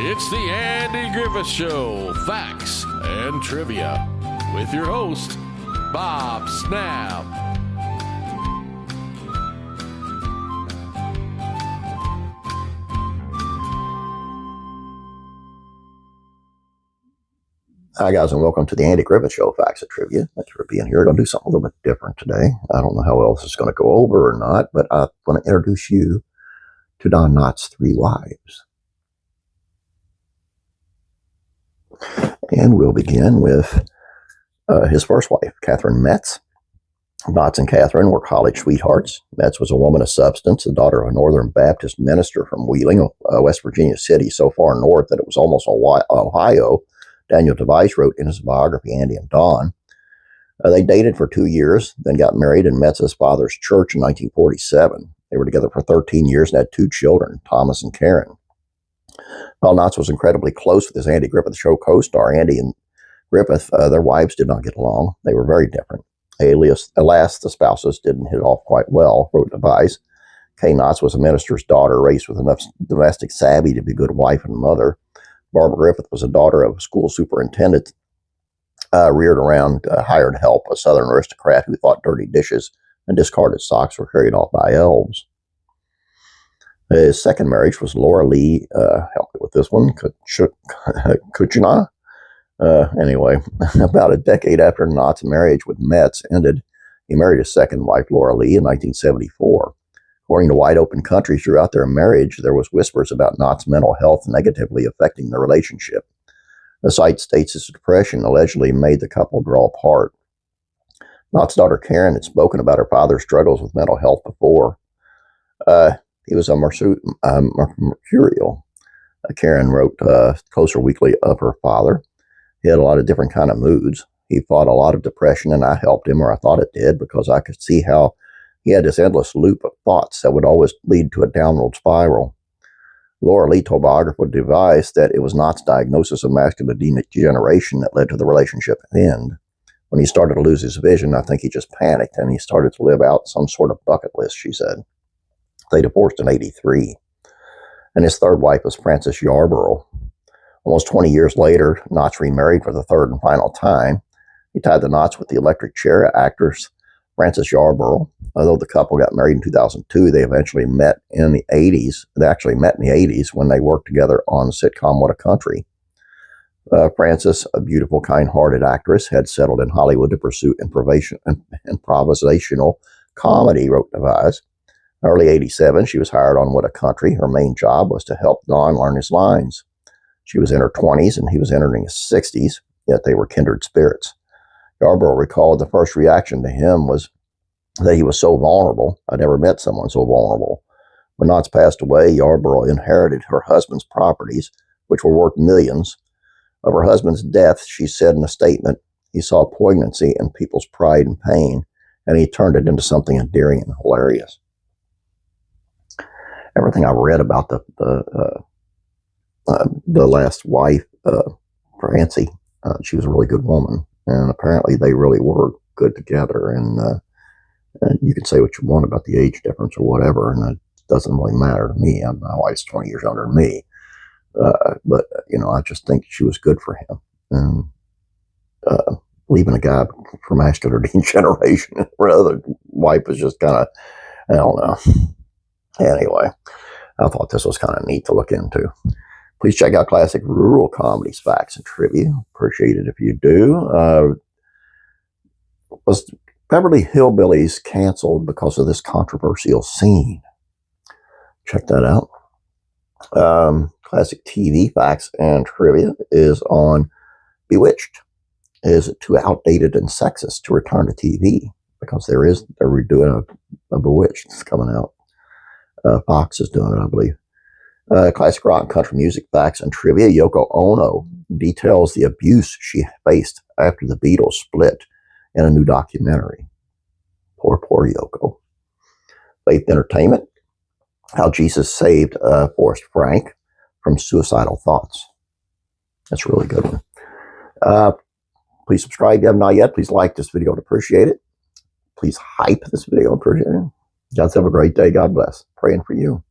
It's the Andy Griffith Show, Facts and Trivia, with your host, Bob Snap. Hi guys, and welcome to the Andy Griffith Show, Facts and Trivia. Thanks for being here. We're going to do something a little bit different today. I don't know how well this is going to go over or not, but I want to introduce you to Don Knotts' three wives. And we'll begin with his first wife, Kathryn Metz. Knotts and Kathryn were college sweethearts. Metz was a woman of substance, the daughter of a Northern Baptist minister from Wheeling, West Virginia city, so far north that it was almost Ohio. Daniel Device wrote in his biography, Andy and Dawn. They dated for 2 years, then got married in Metz's father's church in 1947. They were together for 13 years and had 2 children, Thomas and Karen. While Knotts was incredibly close with his Andy Griffith Show co-star, Andy and Griffith, their wives did not get along. They were very different. Alas, the spouses didn't hit it off quite well, wrote Device. Kay Knotts was a minister's daughter, raised with enough domestic savvy to be a good wife and mother. Barbara Griffith was a daughter of a school superintendent, reared around hired help, a Southern aristocrat who thought dirty dishes and discarded socks were carried off by elves. His second marriage was Loralee, help me with this one, Czuchna. Anyway, about a decade after Knotts' marriage with Metz ended, he married his second wife, Loralee, in 1974. According to Wide Open Country, throughout their marriage, there was whispers about Knotts' mental health negatively affecting the relationship. The site states his depression allegedly made the couple draw apart. Knotts' daughter Karen had spoken about her father's struggles with mental health before. He was a mercurial. Karen wrote Closer Weekly of her father. He had a lot of different kind of moods. He fought a lot of depression, and I helped him, or I thought it did, because I could see how he had this endless loop of thoughts that would always lead to a downward spiral. Loralee told biographer Device that it was Knotts' diagnosis of macular degeneration that led to the relationship end. When he started to lose his vision, I think he just panicked, and he started to live out some sort of bucket list, she said. They divorced in 1983. And his third wife was Frances Yarboro. Almost 20 years later, Knotts remarried for the third and final time. He tied the knots with the electric chair actress Frances Yarboro. Although the couple got married in 2002, they eventually met in the 80s. They actually met in the 80s when they worked together on the sitcom What a Country. Frances, a beautiful, kind-hearted actress, had settled in Hollywood to pursue improvisational comedy, wrote Device. Early 1987, she was hired on What a Country. Her main job was to help Don learn his lines. She was in her 20s and he was entering his 60s, yet they were kindred spirits. Yarborough recalled the first reaction to him was that he was so vulnerable. I never met someone so vulnerable. When Knotts passed away, Yarborough inherited her husband's properties, which were worth millions. Of her husband's death, she said in a statement, he saw poignancy in people's pride and pain, and he turned it into something endearing and hilarious. Everything I read about the last wife, Francie, she was a really good woman, and apparently they really were good together. And you can say what you want about the age difference or whatever, and it doesn't really matter to me. My wife's 20 years younger than me, but I just think she was good for him. And leaving a guy for macular degeneration and her other wife was just kind of, I don't know. Anyway, I thought this was kind of neat to look into. Please check out classic rural comedies, facts, and trivia. Appreciate it if you do. Was Beverly Hillbillies canceled because of this controversial scene? Check that out. Classic TV, facts, and trivia is on Bewitched. Is it too outdated and sexist to return to TV? Because they're redoing a Bewitched. It's coming out. Fox is doing it, I believe. Classic rock and country music, facts, and trivia. Yoko Ono details the abuse she faced after the Beatles split in a new documentary. Poor Yoko. Faith Entertainment. How Jesus saved Forrest Frank from suicidal thoughts. That's a really good one. Please subscribe if you have not yet. Please like this video to appreciate it. Please hype this video. Appreciate it. Guys, have a great day. God bless. Praying for you.